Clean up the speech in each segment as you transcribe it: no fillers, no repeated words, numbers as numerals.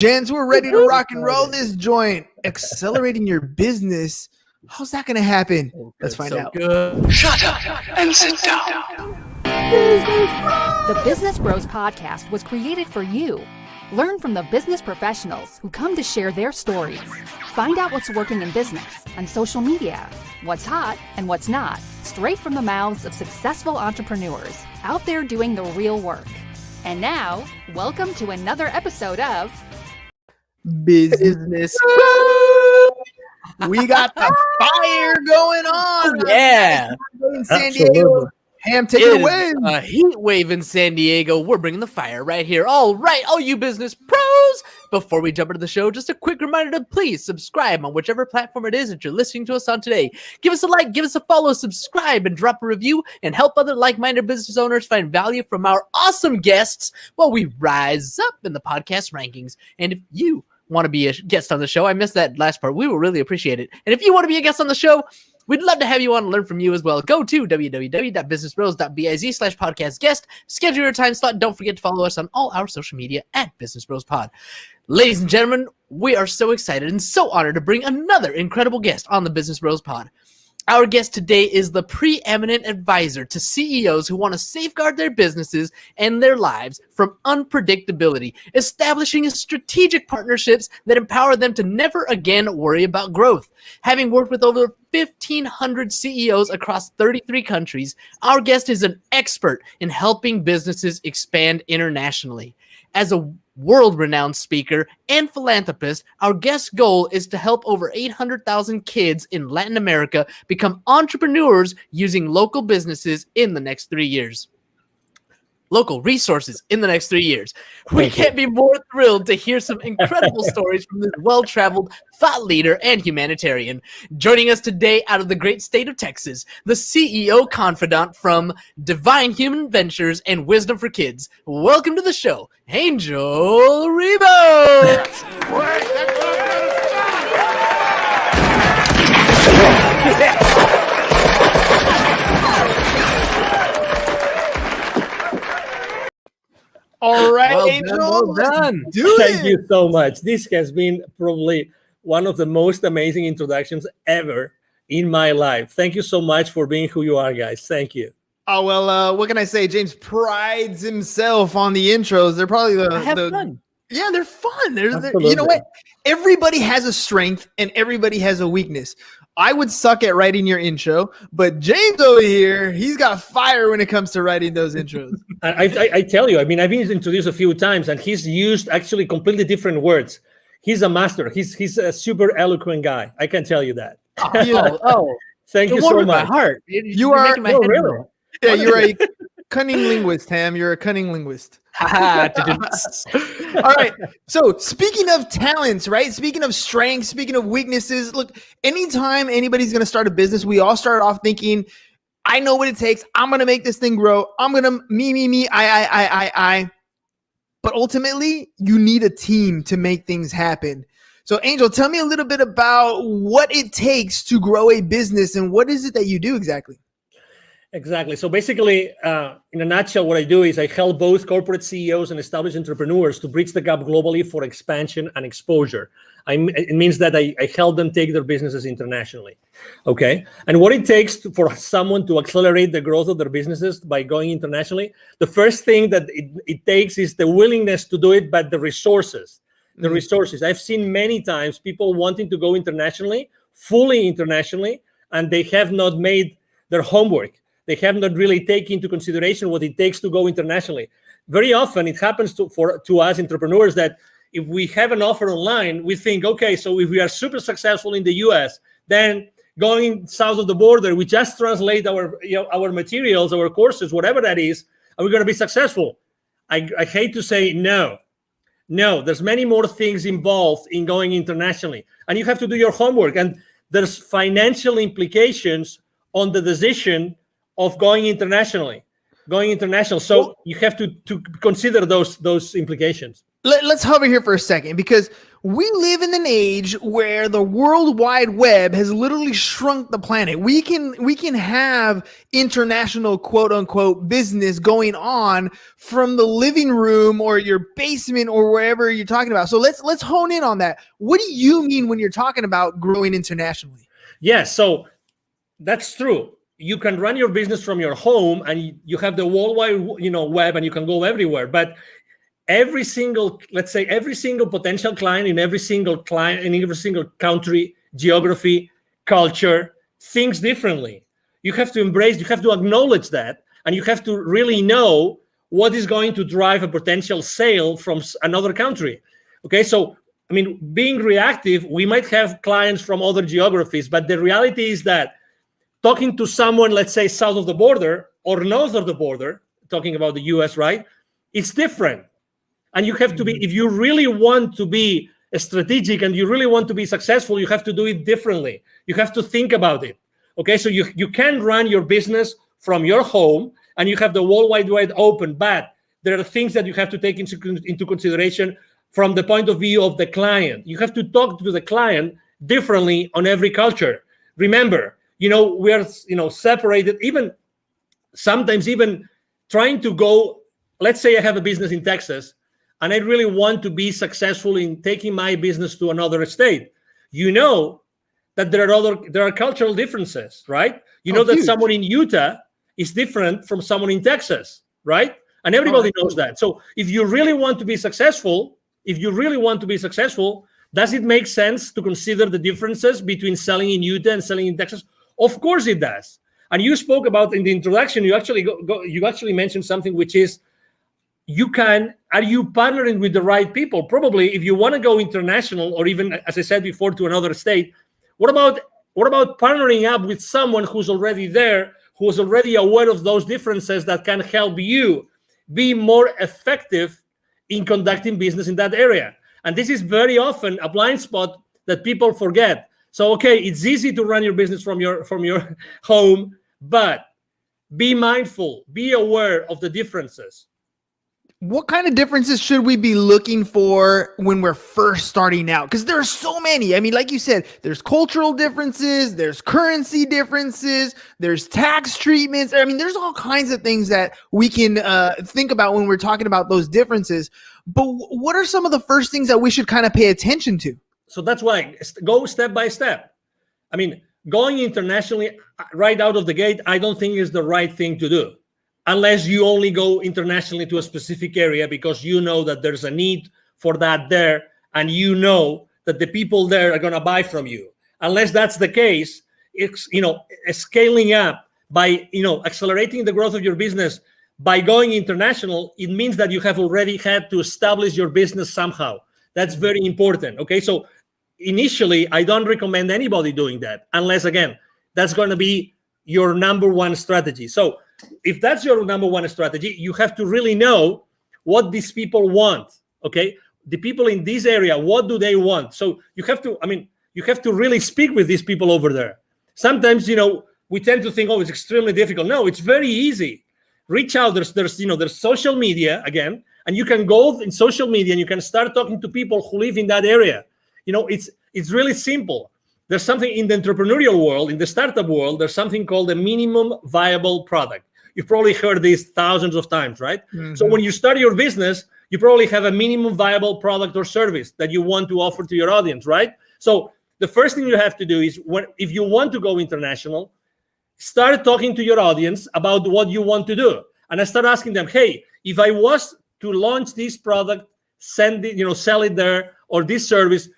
Gents, we're ready to rock and roll this joint. Accelerating your business. How's that going to happen? Let's find out. Good. Shut up and sit down. The Business Bros Podcast was created for you. Learn from the business professionals who come to share their stories. Find out what's working in business, on social media, what's hot and what's not, straight from the mouths of successful entrepreneurs out there doing the real work. And now, welcome to another episode of Business. We got the fire going on. Yeah. In San Diego. Ham, take it away. A heat wave in San Diego. We're bringing the fire right here. All right, all you business pros. Before we jump into the show, just a quick reminder to please subscribe on whichever platform it is that you're listening to us on today. Give us a like, give us a follow, subscribe, and drop a review, and help other like-minded business owners find value from our awesome guests while we rise up in the podcast rankings. And if you want to be a guest on the show, I missed that last part, we will really appreciate it. And if you want to be a guest on the show, we'd love to have you on and learn from you as well. Go to www.businessbros.biz/podcast guest. Schedule your time slot. Don't forget to follow us on all our social media at Business Bros Pod. Ladies and gentlemen, we are so excited and so honored to bring another incredible guest on the Business Bros Pod. Our guest today is the preeminent advisor to CEOs who want to safeguard their businesses and their lives from unpredictability, establishing strategic partnerships that empower them to never again worry about growth. Having worked with over 1,500 CEOs across 33 countries, our guest is an expert in helping businesses expand internationally. As a world-renowned speaker and philanthropist, our guest's goal is to help over 800,000 kids in Latin America become entrepreneurs using local businesses in the next 3 years. Local resources in the next 3 years. We can't be more thrilled to hear some incredible stories from this well-traveled thought leader and humanitarian. Joining us today out of the great state of Texas, the CEO Confidant from Divine Human Ventures and Wisdom for Kids. Welcome to the show, Angel Ribo. All right, Well Angel. done, well done. Thank you so much. This has been probably one of the most amazing introductions ever in my life. Thank you so much for being who you are, guys. Thank you. Oh, well, what can I say? James prides himself on the intros. They're probably Fun. Yeah, they're fun. They're you know what? Everybody has a strength and everybody has a weakness. I would suck at writing your intro, but James over here, he's got fire when it comes to writing those intros. I tell you, I mean, I've been introduced a few times, and he's used actually completely different words. He's a master. He's a super eloquent guy. I can tell you that. Thank you so much. My heart. You are making my head really? roll. Yeah, you're a cunning linguist, Ham. You're a cunning linguist. All right. So speaking of talents, right? Speaking of strengths, speaking of weaknesses, look, anytime anybody's going to start a business, we all start off thinking, I know what it takes. I'm going to make this thing grow. I'm going to me, I. But ultimately, you need a team to make things happen. So Angel, tell me a little bit about what it takes to grow a business and what is it that you do exactly? Exactly. So basically, in a nutshell, what I do is I help both corporate CEOs and established entrepreneurs to bridge the gap globally for expansion and exposure. It means that I help them take their businesses internationally. Okay. And what it takes for someone to accelerate the growth of their businesses by going internationally, the first thing that it takes is the willingness to do it, but the resources. The resources. I've seen many times people wanting to go internationally, fully internationally, and they have not made their homework. They have not really taken into consideration what it takes to go internationally. Very often it happens to us entrepreneurs that if we have an offer online, we think, okay, so if we are super successful in the US, then going south of the border, we just translate our materials, our courses, whatever that is, and we're going to be successful. I hate to say no. No, there's many more things involved in going internationally, and you have to do your homework. And there's financial implications on the decision of going international. So you have to consider those implications. let's hover here for a second, because we live in an age where the World Wide Web has literally shrunk the planet. We can have international quote unquote business going on from the living room or your basement or wherever you're talking about. So let's hone in on that. What do you mean when you're talking about growing internationally? Yes, so that's true. You can run your business from your home, and you have the worldwide, web, and you can go everywhere. But every single potential client in every single country, geography, culture thinks differently. You have to embrace, you have to acknowledge that, and you have to really know what is going to drive a potential sale from another country. Okay, so I mean, being reactive, we might have clients from other geographies, but the reality is that talking to someone, let's say south of the border or north of the border, talking about the US, right? It's different. And you have to be, if you really want to be strategic and you really want to be successful, you have to do it differently. You have to think about it. Okay, so you can run your business from your home and you have the World Wide Web open, but there are things that you have to take into consideration from the point of view of the client. You have to talk to the client differently on every culture. Remember, we are, separated, even sometimes even trying to go, let's say I have a business in Texas and I really want to be successful in taking my business to another state. That there are cultural differences, right? That huge. Someone in Utah is different from someone in Texas, right? And everybody knows that. So if you really want to be successful, does it make sense to consider the differences between selling in Utah and selling in Texas? Of course it does. And you spoke about in the introduction, you actually mentioned something, which is, are you partnering with the right people? Probably if you want to go international, or even, as I said before, to another state, what about partnering up with someone who's already there, who is already aware of those differences, that can help you be more effective in conducting business in that area? And this is very often a blind spot that people forget. So, okay, it's easy to run your business from your home, but be mindful, be aware of the differences. What kind of differences should we be looking for when we're first starting out? Because there are so many. I mean, like you said, there's cultural differences, there's currency differences, there's tax treatments. I mean, there's all kinds of things that we can think about when we're talking about those differences. But what are some of the first things that we should kind of pay attention to? So that's why go step by step. I mean, going internationally right out of the gate, I don't think is the right thing to do, unless you only go internationally to a specific area because you know that there's a need for that there, and you know that the people there are going to buy from you. Unless that's the case, it's scaling up by accelerating the growth of your business by going international. It means that you have already had to establish your business somehow. That's very important. Okay, so initially, I don't recommend anybody doing that unless, again, that's going to be your number one strategy. So if that's your number one strategy, you have to really know what these people want. Okay, the people in this area, what do they want? So you have to really speak with these people over there. Sometimes, we tend to think, oh, it's extremely difficult. No, it's very easy. Reach out. There's social media again, and you can go in social media and you can start talking to people who live in that area. It's really simple. There's something in the entrepreneurial world, in the startup world, there's something called a minimum viable product. You've probably heard this thousands of times, right? Mm-hmm. So when you start your business, you probably have a minimum viable product or service that you want to offer to your audience, right? So the first thing you have to do is, if you want to go international, start talking to your audience about what you want to do. And I start asking them, hey, if I was to launch this product, sell it there, or this service,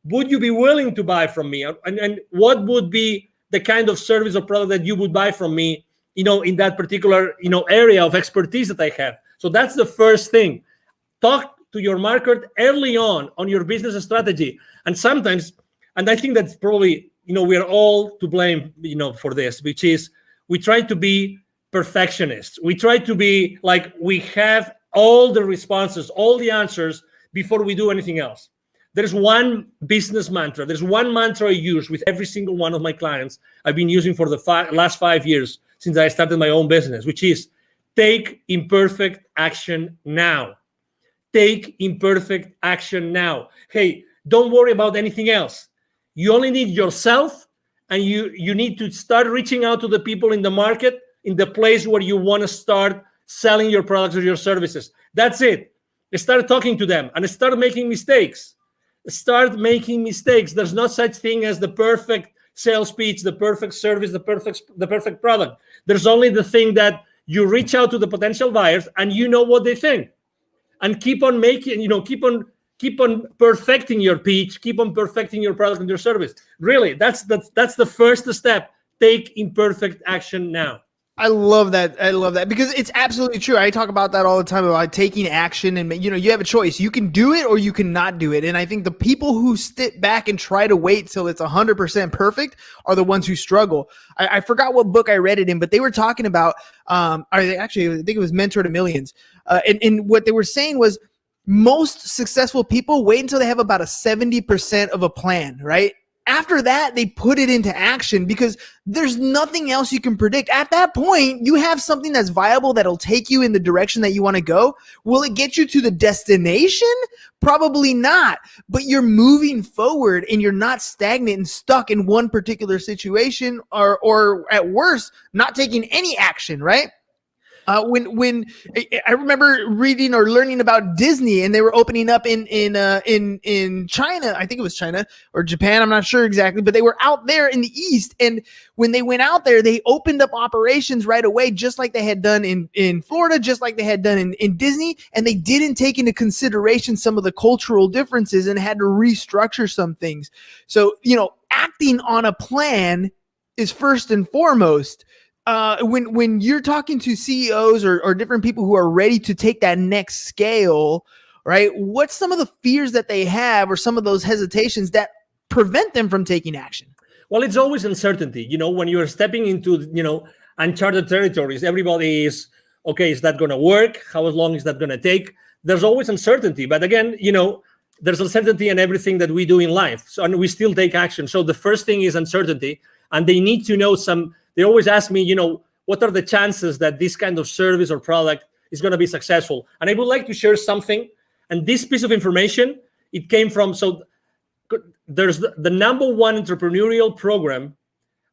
would you be willing to buy from me? And what would be the kind of service or product that you would buy from me, in that particular, area of expertise that I have? So that's the first thing. Talk to your market early on your business strategy. And sometimes, and I think that's probably, we are all to blame, for this, which is we try to be perfectionists. We try to be like, we have all the responses, all the answers before we do anything else. There's one business mantra. There's one mantra I use with every single one of my clients. I've been using for the last 5 years since I started my own business, which is take imperfect action now. take imperfect action now. Hey, don't worry about anything else. You only need yourself, and you need to start reaching out to the people in the market, in the place where you want to start selling your products or your services. That's it. Start talking to them and start making mistakes. Start making mistakes. There's no such thing as the perfect sales pitch, the perfect service, the perfect product. There's only the thing that you reach out to the potential buyers and you know what they think, and keep on making, keep on perfecting your pitch, keep on perfecting your product and your service. Really, that's the first step. Take imperfect action now. I love that. I love that because it's absolutely true. I talk about that all the time about taking action, and you have a choice. You can do it or you cannot do it. And I think the people who sit back and try to wait till it's 100% perfect are the ones who struggle. I forgot what book I read it in, but they were talking about, I think it was Mentor to Millions. And what they were saying was most successful people wait until they have about a 70% of a plan, right? After that, they put it into action because there's nothing else you can predict. At that point, you have something that's viable that'll take you in the direction that you want to go. Will it get you to the destination? Probably not. But you're moving forward and you're not stagnant and stuck in one particular situation or at worst, not taking any action, right? When I remember reading or learning about Disney, and they were opening up in China, I think it was China or Japan, I'm not sure exactly, but they were out there in the East. And when they went out there, they opened up operations right away, just like they had done in Florida, just like they had done in Disney. And they didn't take into consideration some of the cultural differences and had to restructure some things. So, acting on a plan is first and foremost. When you're talking to CEOs or different people who are ready to take that next scale, right? What's some of the fears that they have or some of those hesitations that prevent them from taking action? Well, it's always uncertainty. When you're stepping into, uncharted territories, everybody is, okay, is that going to work? How long is that going to take? There's always uncertainty. But again, there's uncertainty in everything that we do in life. So, and we still take action. So the first thing is uncertainty. And they need to know they always ask me, what are the chances that this kind of service or product is going to be successful? And I would like to share something. And this piece of information, it came from, there's the number one entrepreneurial program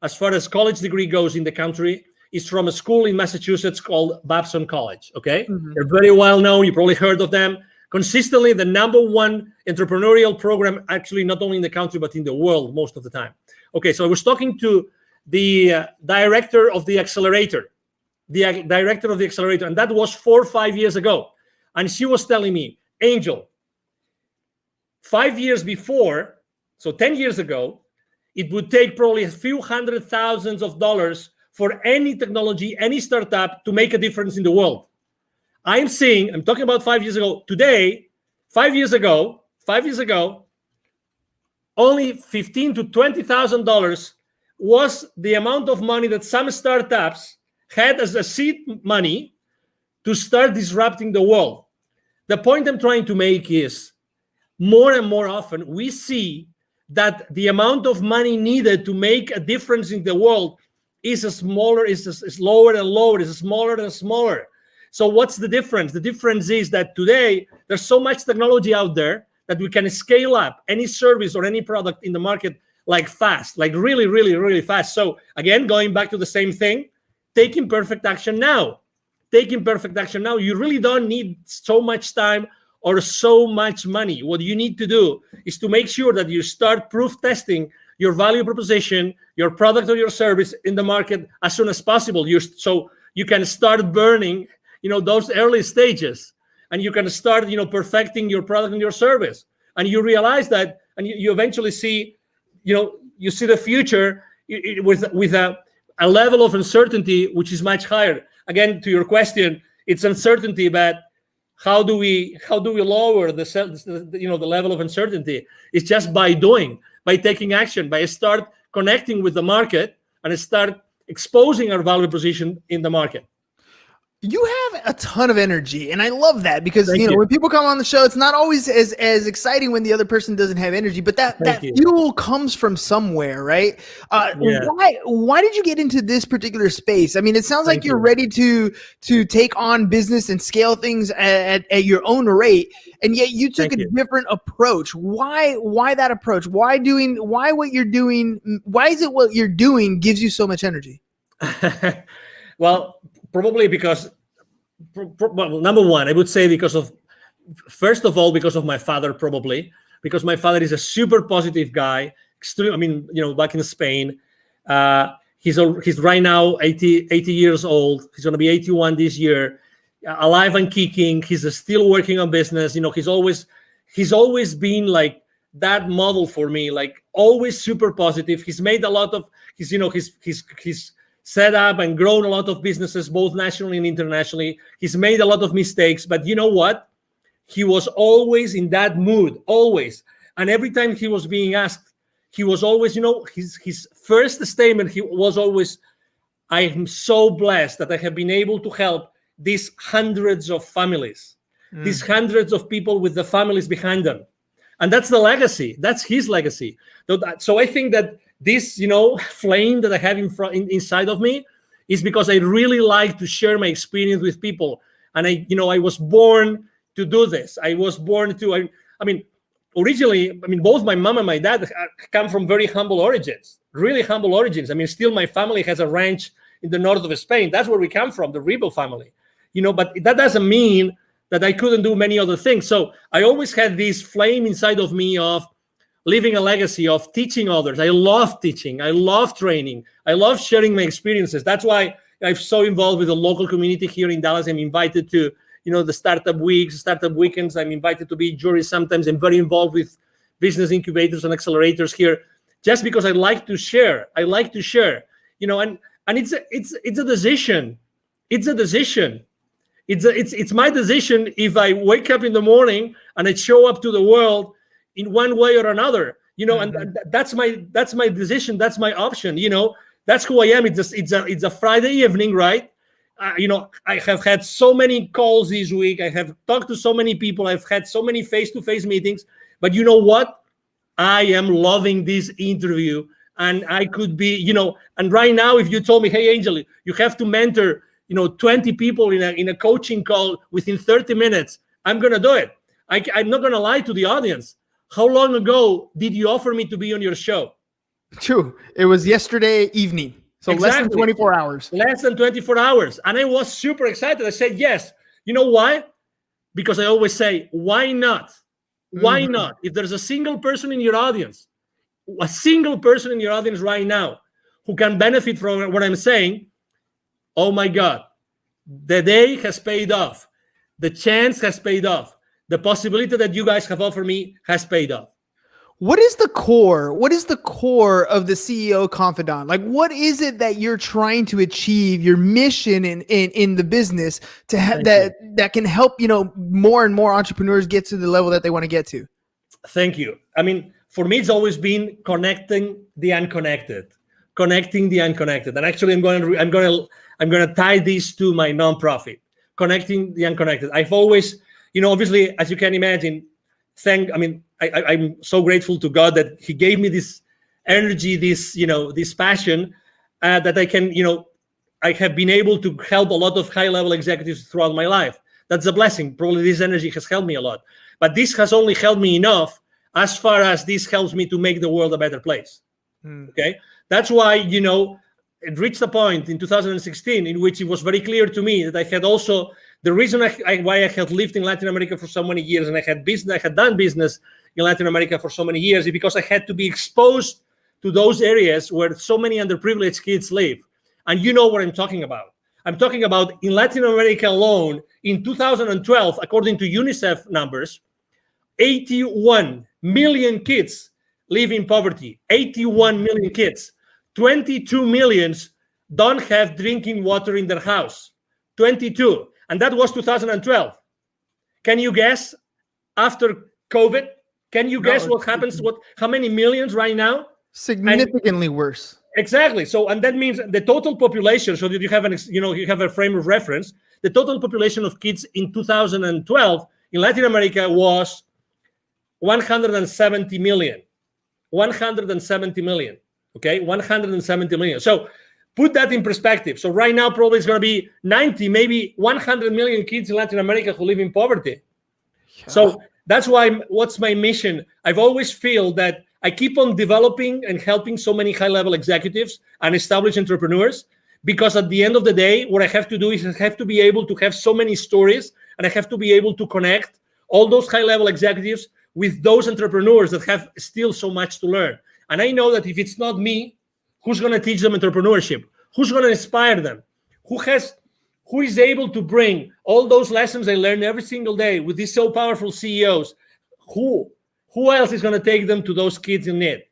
as far as college degree goes in the country is from a school in Massachusetts called Babson College, okay? Mm-hmm. They're very well known. You probably heard of them. Consistently, the number one entrepreneurial program, actually not only in the country, but in the world most of the time. Okay, so I was talking to the director of the accelerator, and that was 4 or 5 years ago. And she was telling me, Angel, 5 years before, so 10 years ago, it would take probably a few $100,000s for any technology, any startup to make a difference in the world. I'm talking about 5 years ago. Today, 5 years ago, only $15,000 to $20,000 was the amount of money that some startups had as a seed money to start disrupting the world. The point I'm trying to make is more and more often we see that the amount of money needed to make a difference in the world is lower and lower, is smaller and smaller. So what's the difference? The difference is that today there's so much technology out there that we can scale up any service or any product in the market like fast, like really, really, really fast. So again, going back to the same thing, take imperfect action now. You really don't need so much time or so much money. What you need to do is to make sure that you start proof testing your value proposition, your product or your service in the market as soon as possible. So you can start burning, those early stages, and you can start, perfecting your product and your service. And you realize that, and you eventually see, you see the future with a level of uncertainty which is much higher. Again, to your question, it's uncertainty, but how do we lower the level of uncertainty? It's just by taking action, by start connecting with the market and start exposing our value proposition in the market. You have a ton of energy, and I love that because Thank you know you. when people come on the show, it's not always as exciting when the other person doesn't have energy, but that Thank you. fuel comes from somewhere, right? Yeah. Why did you get into this particular space? I mean, it sounds like Thank you're you. ready to take on business and scale things at your own rate, and yet you took Thank a you. different approach. Why that approach? Why what you're doing? Why is it what you're doing gives you so much energy? Well, probably because, well, number one, I would say first of all, because of my father, probably because my father is a super positive guy. Extreme. I mean, back in Spain, he's right now 80 years old. He's going to be 81 this year, alive and kicking. He's still working on business. He's always been like that model for me, like always super positive. He's made a lot of he's set up and grown a lot of businesses, both nationally and internationally. He's made a lot of mistakes, but you know what? He was always in that mood, always. And every time he was being asked, he was always, his first statement, he was always, I am so blessed that I have been able to help these hundreds of families, these hundreds of people with the families behind them. And that's the legacy. That's his legacy. So I think that this, flame that I have inside of me is because I really like to share my experience with people. And I was born to do this. I was born to, originally, both my mom and my dad come from very humble origins, really humble origins. Still my family has a ranch in the north of Spain. That's where we come from, the Ribo family, but that doesn't mean that I couldn't do many other things. So I always had this flame inside of me of leaving a legacy, of teaching others. I love teaching. I love training. I love sharing my experiences. That's why I'm so involved with the local community here in Dallas. I'm invited to, the startup weeks, startup weekends. I'm invited to be jury sometimes. I'm very involved with business incubators and accelerators here, just because I like to share. I like to share, and it's a decision. It's a decision. It's my decision if I wake up in the morning and I show up to the world in one way or another, and that's my decision. That's my option. That's who I am. It's a Friday evening, right? I have had so many calls this week. I have talked to so many people. I've had so many face-to-face meetings. But you know what? I am loving this interview, and I could be, and right now, if you told me, hey, Angel, you have to mentor, 20 people in a coaching call within 30 minutes, I'm gonna do it. I'm not gonna lie to the audience. How long ago did you offer me to be on your show? True. It was yesterday evening. So Exactly. less than 24 hours. Less than 24 hours. And I was super excited. I said, yes. You know why? Because I always say, why not? Why not? If there's a single person in your audience right now who can benefit from what I'm saying, oh my God, the day has paid off. The chance has paid off. The possibility that you guys have offered me has paid off. What is the core? What is the core of the CEO Confidant? Like, what is it that you're trying to achieve? Your mission in the business to that can help more and more entrepreneurs get to the level that they want to get to. Thank you. For me, it's always been connecting the unconnected. And actually, I'm going to tie this to my nonprofit, connecting the unconnected. I've always, obviously, as you can imagine, I'm so grateful to God that He gave me this energy, this passion that I can, I have been able to help a lot of high-level executives throughout my life. That's a blessing. Probably this energy has helped me a lot. But this has only helped me enough as far as this helps me to make the world a better place. Okay? That's why, it reached a point in 2016 in which it was very clear to me that I had also, the reason why I had lived in Latin America for so many years and I had done business in Latin America for so many years is because I had to be exposed to those areas where so many underprivileged kids live. And you know what I'm talking about. I'm talking about in Latin America alone, in 2012, according to UNICEF numbers, 81 million kids live in poverty. 81 million kids. 22 millions don't have drinking water in their house. 22. And that was 2012. Can you guess after COVID? Can you guess what happens? How many millions right now? Significantly worse. Exactly. So, and that means the total population, so that you have you have a frame of reference. the total population of kids in 2012 in Latin America was 170 million. 170 million. Okay, 170 million. So put that in perspective. So right now, probably it's going to be 90, maybe 100 million kids in Latin America who live in poverty. Yeah. So that's why, what's my mission? I've always feel that I keep on developing and helping so many high-level executives and established entrepreneurs, because at the end of the day, what I have to do is I have to be able to have so many stories, and I have to be able to connect all those high-level executives with those entrepreneurs that have still so much to learn. And I know that if it's not me, who's going to teach them entrepreneurship? Who's going to inspire them? Who is able to bring all those lessons I learn every single day with these so powerful CEOs? Who else is going to take them to those kids in need?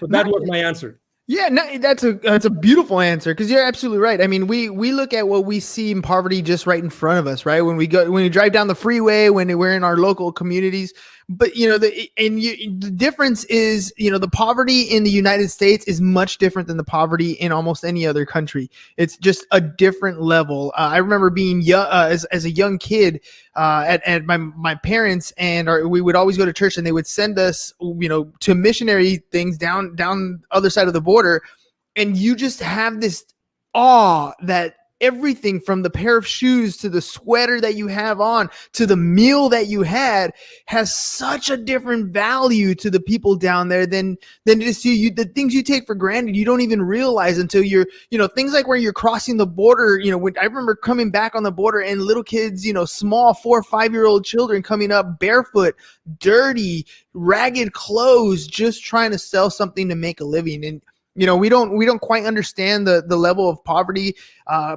So that was my answer. Yeah, no, that's a beautiful answer, because you're absolutely right. I mean, we look at what we see in poverty just right in front of us, right? When we drive down the freeway, when we're in our local communities. But the difference is, the poverty in the United States is much different than the poverty in almost any other country. It's just a different level. I remember being young, as a young kid, at my parents, and we would always go to church, and they would send us, to missionary things down the other side of the border, and you just have this awe that everything from the pair of shoes to the sweater that you have on to the meal that you had has such a different value to the people down there than it is to you. The things you take for granted, you don't even realize until you're, things like where you're crossing the border. When I remember coming back on the border and little kids, small 4 or 5-year-old children coming up barefoot, dirty, ragged clothes, just trying to sell something to make a living. And we don't quite understand the level of poverty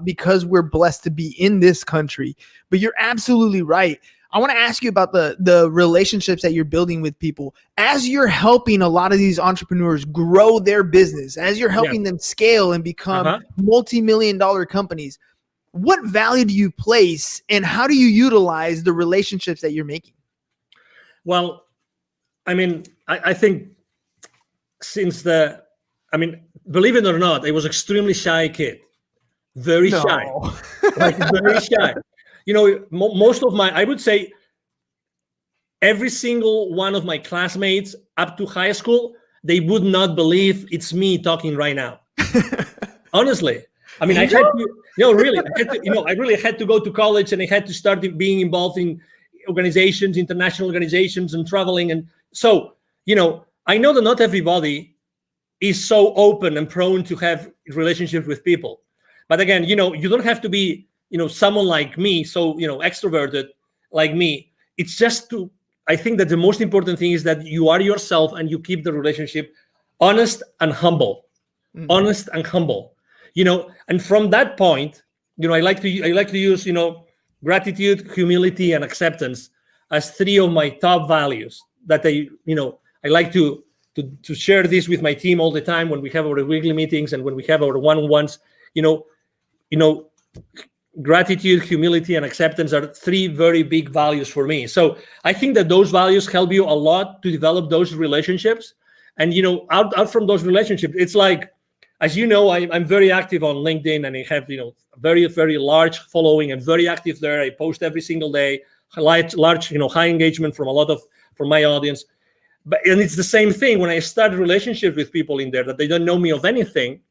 because we're blessed to be in this country. But you're absolutely right. I want to ask you about the relationships that you're building with people as you're helping a lot of these entrepreneurs grow their business, as you're helping them scale and become multi-million-dollar companies. What value do you place, and how do you utilize the relationships that you're making? Well, I think believe it or not, I was extremely shy kid, very shy, very shy. Most of I would say every single one of my classmates up to high school, they would not believe it's me talking right now. Honestly. I had to, really, I really had to go to college, and I had to start being involved in organizations, international organizations, and traveling. And so, I know that not everybody is so open and prone to have relationships with people. But again, you don't have to be, someone like me, so, extroverted like me. It's just I think that the most important thing is that you are yourself and you keep the relationship honest and humble. Mm-hmm. Honest and humble, and from that point, I like to use, gratitude, humility, and acceptance as 3 of my top values that I like to share this with my team all the time when we have our weekly meetings and when we have our one-on-ones. Gratitude, humility, and acceptance are 3 very big values for me. So I think that those values help you a lot to develop those relationships. And out from those relationships, it's like, as you know, I'm very active on LinkedIn, and I have very, very large following and very active there. I post every single day, large high engagement from my audience. And it's the same thing when I start relationships with people in there that they don't know me of anything.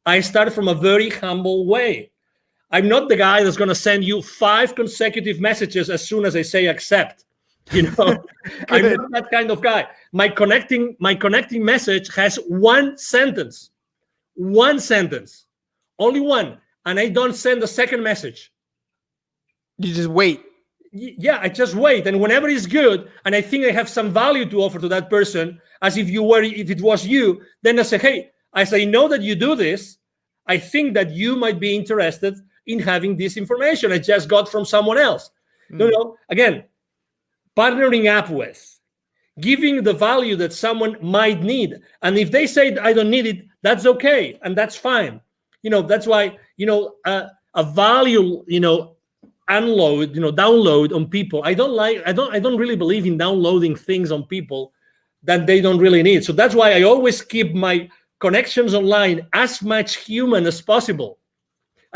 I start from a very humble way. I'm not the guy that's going to send you 5 consecutive messages as soon as I say accept. I'm not that kind of guy. My connecting message has 1 sentence, only 1, and I don't send a second message. You just wait. Yeah, I just wait, and whenever it's good, and I think I have some value to offer to that person, as if it was you, then I say, hey, as I know that you do this, I think that you might be interested in having this information I just got from someone else. Again, partnering up with, giving the value that someone might need, and if they say I don't need it, that's okay, and that's fine. That's why a value download on people. I don't really believe in downloading things on people that they don't really need. So that's why I always keep my connections online as much human as possible.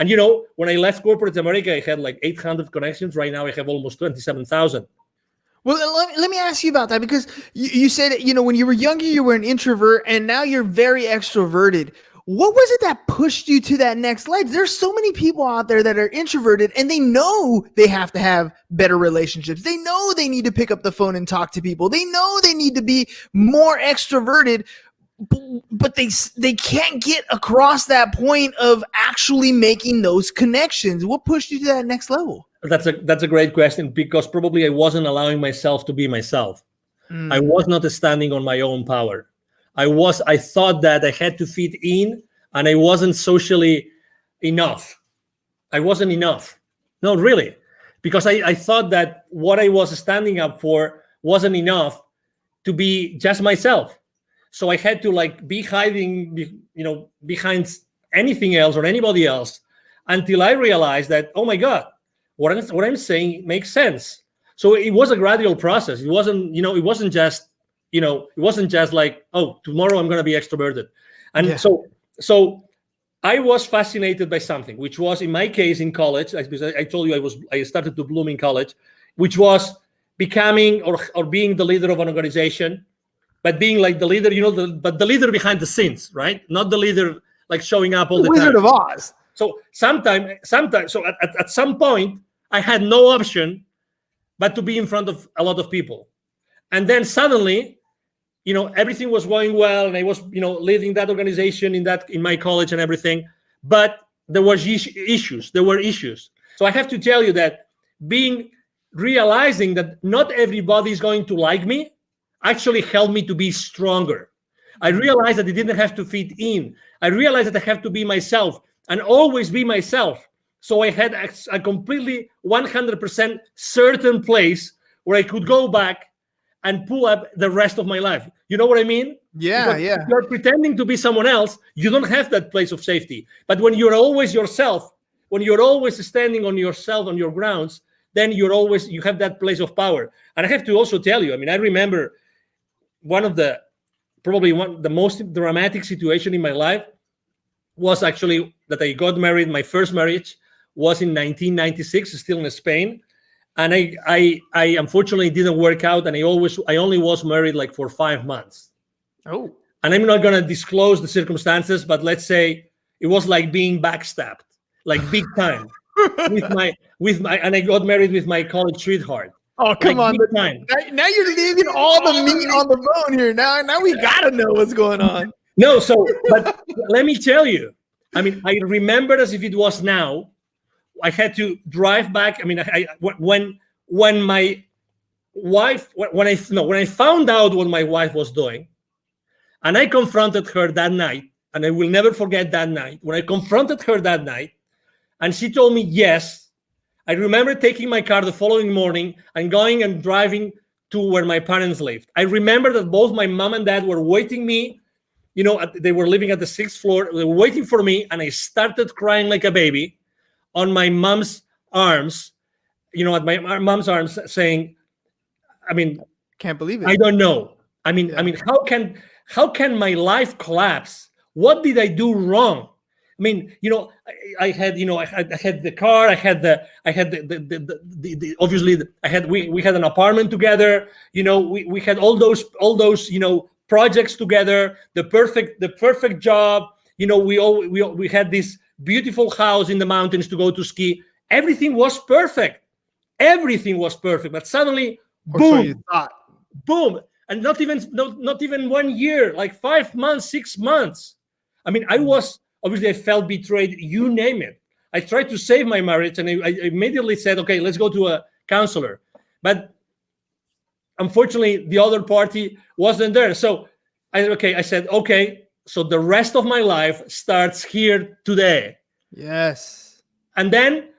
And when I left corporate America, I had like 800 connections. Right now, I have almost 27,000. Well, let me ask you about that, because you said, when you were younger, you were an introvert, and now you're very extroverted. What was it that pushed you to that next level? There's so many people out there that are introverted, and they know they have to have better relationships. They know they need to pick up the phone and talk to people. They know they need to be more extroverted, but they can't get across that point of actually making those connections. What pushed you to that next level? That's a great question, because probably I wasn't allowing myself to be myself. I was not standing on my own power. I thought that I had to fit in, and I wasn't socially enough. I wasn't enough. No, really. Because I thought that what I was standing up for wasn't enough to be just myself. So I had to be hiding, behind anything else or anybody else, until I realized that, oh my God, what I'm saying makes sense. So it was a gradual process. It wasn't just like, oh, tomorrow I'm going to be extroverted. And so I was fascinated by something, which was, in my case, in college, because I told you I started to bloom in college, which was becoming or being the leader of an organization, but being like the leader, but the leader behind the scenes, right? Not the leader like showing up all the time. Wizard of Oz. So sometimes, so at some point, I had no option but to be in front of a lot of people. And then suddenly, everything was going well, and I was, leading that organization in my college and everything. But there were issues. So I have to tell you that realizing that not everybody is going to like me actually helped me to be stronger. I realized that it didn't have to fit in. I realized that I have to be myself and always be myself. So I had a completely 100% certain place where I could go back and pull up the rest of my life. You know what I mean? Yeah, because if you're pretending to be someone else, you don't have that place of safety. But when you're always yourself, when you're always standing on yourself, on your grounds, then you have that place of power. And I have to also tell you, I remember the most dramatic situation in my life was actually that I got married. My first marriage was in 1996, still in Spain. And I unfortunately didn't work out, and I only was married for 5 months. Oh. And I'm not gonna disclose the circumstances, but let's say it was like being backstabbed, like big time. And I got married with my college sweetheart. Oh, come on. Now you're leaving all the meat on the bone here. Now we gotta know what's going on. No, but let me tell you, I remember as if it was now. I had to drive back. When I found out what my wife was doing, and I confronted her that night, and I will never forget that night, when I confronted her that night, and she told me yes, I remember taking my car the following morning and going and driving to where my parents lived. I remember that both my mom and dad were waiting me, they were living at the 6th floor, they were waiting for me, and I started crying like a baby on my mom's arms, at my mom's arms, saying, can't believe it. I don't know. How can my life collapse? What did I do wrong? I had the car, we had an apartment together, we had all those projects together, the perfect job, we had this beautiful house in the mountains to go to ski. Everything was perfect. But suddenly, boom, so you thought. Boom, and not even 1 year, like 5 months, 6 months. I felt betrayed. You name it. I tried to save my marriage, and I immediately said, okay, let's go to a counselor. But unfortunately, the other party wasn't there. So I said, okay. So the rest of my life starts here today. Yes. And then,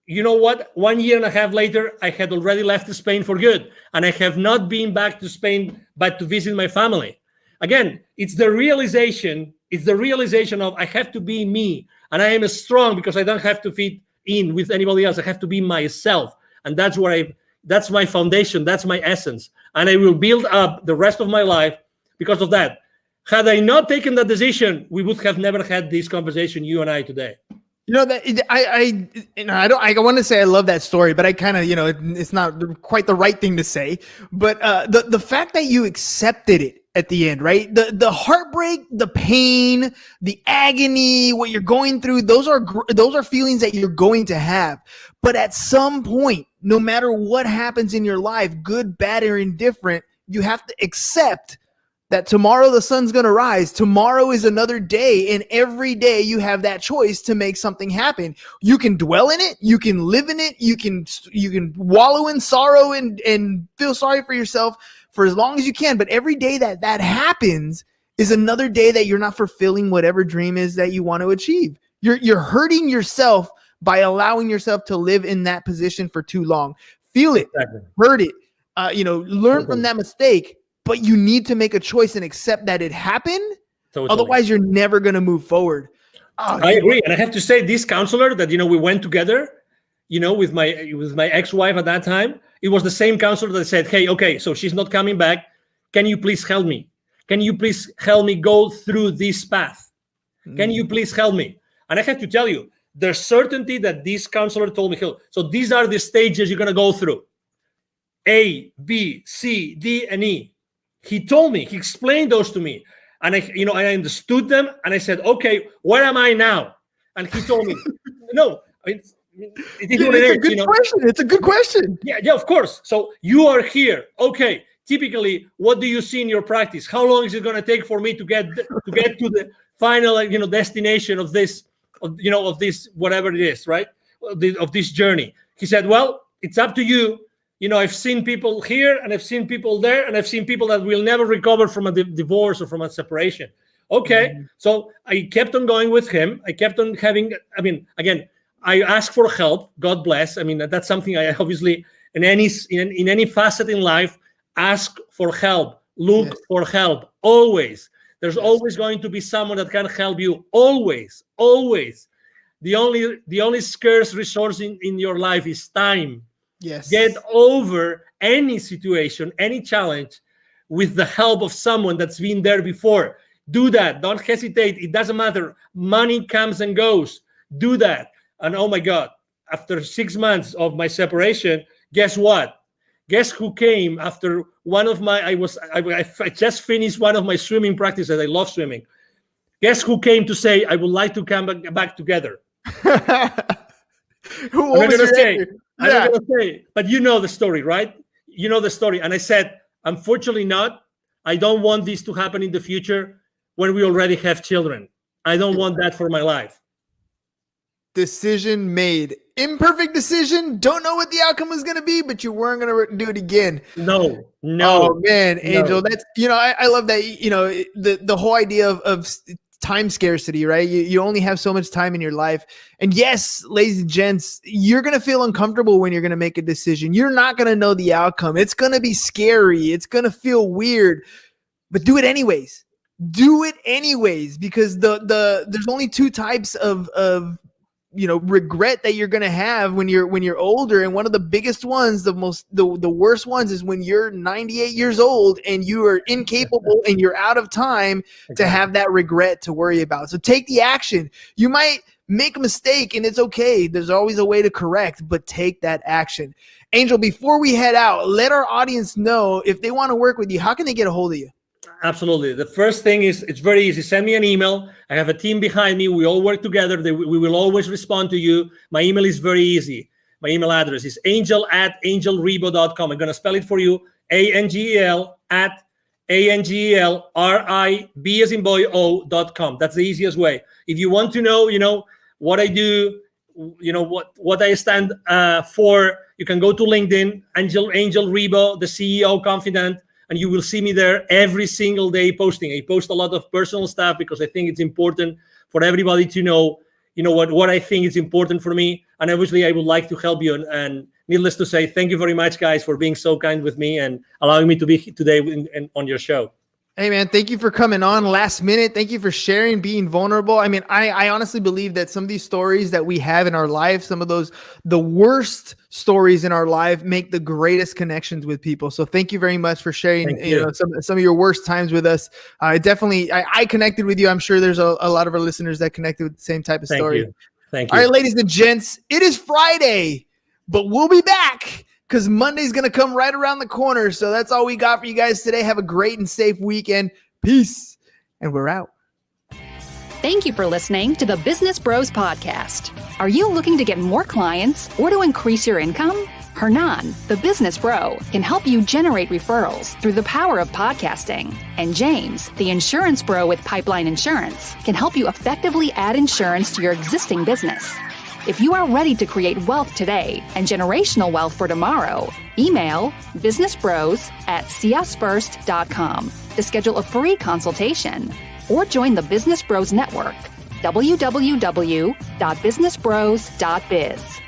you know what? 1 year and a half later, I had already left Spain for good. And I have not been back to Spain, but to visit my family. Again, it's the realization of I have to be me. And I am strong because I don't have to fit in with anybody else. I have to be myself. And that's my foundation. That's my essence. And I will build up the rest of my life because of that. Had I not taken that decision, we would have never had this conversation, you and I, today. You know that I want to say I love that story, but I kind of, it's not quite the right thing to say. But the fact that you accepted it at the end, right? The heartbreak, the pain, the agony, what you're going through, those are feelings that you're going to have. But at some point, no matter what happens in your life, good, bad, or indifferent, you have to accept that tomorrow the sun's going to rise. Tomorrow is another day. And every day you have that choice to make something happen. You can dwell in it. You can live in it. You can wallow in sorrow and feel sorry for yourself for as long as you can. But every day that happens is another day that you're not fulfilling whatever dream is that you want to achieve. You're hurting yourself by allowing yourself to live in that position for too long. Feel it, hurt it, learn from that mistake. But you need to make a choice and accept that it happened. Totally. Otherwise, you're never going to move forward. I agree. And I have to say, this counselor that, we went together, with my ex-wife at that time, it was the same counselor that said, hey, okay, so she's not coming back. Can you please help me? Can you please help me go through this path? Can you please help me? And I have to tell you, the certainty that this counselor told me, so these are the stages you're going to go through. A, B, C, D, and E. He told me, he explained those to me. And I understood them. And I said, okay, where am I now? And he told me, no, it's a good question. It's a good question. Yeah, of course. So you are here. Okay. Typically, what do you see in your practice? How long is it going to take for me to get to the final, destination of this, of this, whatever it is, right? Of this journey. He said, well, it's up to you. I've seen people here and I've seen people there and I've seen people that will never recover from a divorce or from a separation. Okay. Mm-hmm. So I kept on going with him. I kept on having, again, I asked for help. God bless. That's something I obviously in any facet in life, ask for help, look for help. Always. There's always going to be someone that can help you. Always. The only scarce resource in your life is time. Yes. Get over any situation, any challenge with the help of someone that's been there before. Do that. Don't hesitate. It doesn't matter. Money comes and goes. Do that. And oh my God, after 6 months of my separation, guess what? Guess who came after one of my, I just finished one of my swimming practices. I love swimming. Guess who came to say, I would like to come back together? Who was it? I'm not going to say, but you know the story, right? You know the story. And I said, unfortunately not. I don't want this to happen in the future when we already have children. I don't want that for my life. Decision made. Imperfect decision. Don't know what the outcome was going to be, but you weren't going to do it again. No. Oh man, Angel, that's, I love that, the whole idea of time scarcity, right? You only have so much time in your life. And yes, ladies and gents, you're going to feel uncomfortable when you're going to make a decision. You're not going to know the outcome. It's going to be scary. It's going to feel weird, but do it anyways. Do it anyways, because there's only two types of regret that you're going to have when you're older. And one of the biggest ones, the worst ones, is when you're 98 years old and you are incapable and you're out of time to have that regret to worry about. So take the action. You might make a mistake and it's okay. There's always a way to correct, but take that action. Angel, before we head out, let our audience know if they want to work with you, how can they get a hold of you? Absolutely. The first thing is, it's very easy. Send me an email. I have a team behind me. We all work together. We will always respond to you. My email is very easy. My email address is angel@angelribo.com. I'm going to spell it for you. ANGEL@ANGELRIB as in boy O.com. That's the easiest way. If you want to know, what I do, what I stand for, you can go to LinkedIn, Angel Ribo, the CEO Confidant. And you will see me there every single day posting. I post a lot of personal stuff because I think it's important for everybody to know, what I think is important for me. And obviously, I would like to help you. And needless to say, thank you very much, guys, for being so kind with me and allowing me to be today on your show. Hey, man, thank you for coming on last minute. Thank you for sharing, being vulnerable. I honestly believe that some of these stories that we have in our life, some of the worst stories in our life, make the greatest connections with people. So thank you very much for sharing some of your worst times with us. I connected with you. I'm sure there's a lot of our listeners that connected with the same type of story. Thank you. All right, ladies and gents, it is Friday, but we'll be back because Monday's going to come right around the corner. So that's all we got for you guys today. Have a great and safe weekend. Peace. And we're out. Thank you for listening to the Business Bros Podcast. Are you looking to get more clients or to increase your income? Hernan, the business bro, can help you generate referrals through the power of podcasting. And James, the insurance bro with Pipeline Insurance, can help you effectively add insurance to your existing business. If you are ready to create wealth today and generational wealth for tomorrow, email businessbros@csfirst.com to schedule a free consultation or join the Business Bros Network, www.businessbros.biz.